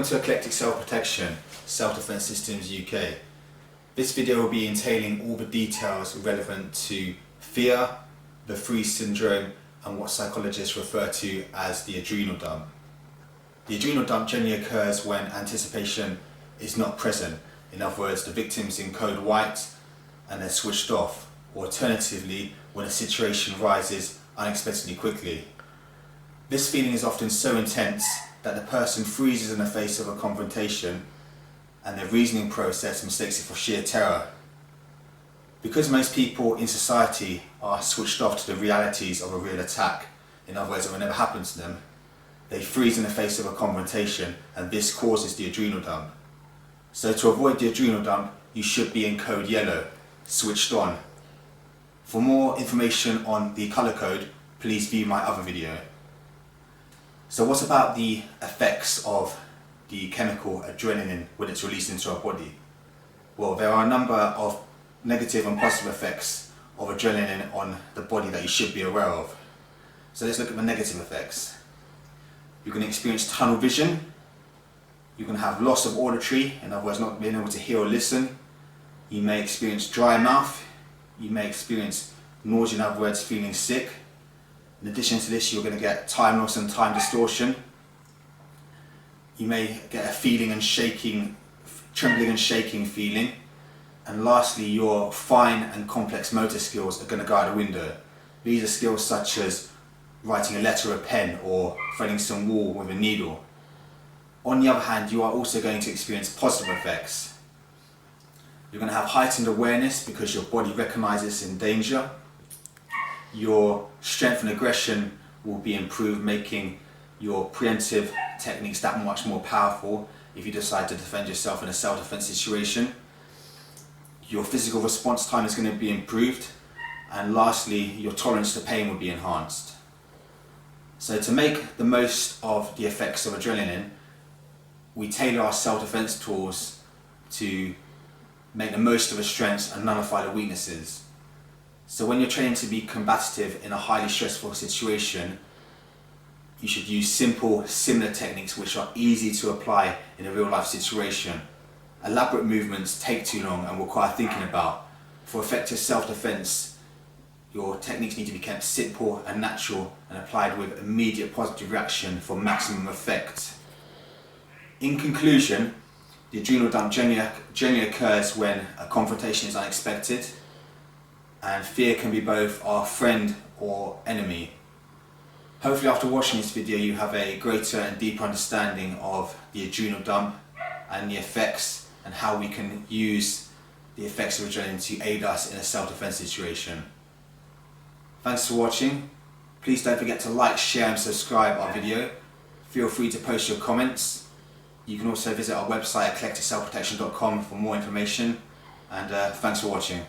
Welcome to Eclectic Self Potection, Self-Defense Systems UK. This video will be entailing all the details relevant to fear, the freeze syndrome, and what psychologists refer to as the adrenal dump. The adrenal dump generally occurs when anticipation is not present. In other words, the victim's in code white and they're switched off, or alternatively, when a situation rises unexpectedly quickly. This feeling is often so intense that the person freezes in the face of a confrontation and their reasoning process mistakes it for sheer terror. Because most people in society are switched off to the realities of a real attack, in other words, it will never happen to them, they freeze in the face of a confrontation, and this causes the adrenal dump. So to avoid the adrenal dump, you should be in code yellow, switched on. For more information on the color code, please view my other video. So what about the effects of the chemical adrenaline when it's released into our body? Well, there are a number of negative and positive effects of adrenaline on the body that you should be aware of. So let's look at the negative effects. You're going to experience tunnel vision. You're going to have loss of auditory, in other words, not being able to hear or listen. You may experience dry mouth. You may experience nausea, in other words, feeling sick. In addition to this, you're going to get time loss and time distortion. You may get a feeling and shaking, trembling and shaking feeling. And lastly, your fine and complex motor skills are going to go out the window. These are skills such as writing a letter with a pen or threading some wool with a needle. On the other hand, you are also going to experience positive effects. You're going to have heightened awareness because your body recognizes it's in danger. Your strength and aggression will be improved, making your preemptive techniques that much more powerful if you decide to defend yourself in a self-defense situation. Your physical response time is going to be improved, and lastly, your tolerance to pain will be enhanced. So to make the most of the effects of adrenaline, we tailor our self-defense tools to make the most of the strengths and nullify the weaknesses. So when you're training to be combative in a highly stressful situation, you should use simple, similar techniques which are easy to apply in a real life situation. Elaborate movements take too long and require thinking about. For effective self-defense, your techniques need to be kept simple and natural and applied with immediate positive reaction for maximum effect. In conclusion, the adrenal dump generally occurs when a confrontation is unexpected, and fear can be both our friend or enemy. Hopefully after watching this video you have a greater and deeper understanding of the adrenal dump and the effects and how we can use the effects of adrenaline to aid us in a self-defense situation. Thanks for watching. Please don't forget to like, share and subscribe our video. Feel free to post your comments. You can also visit our website eclecticselfpotection.com for more information, and thanks for watching.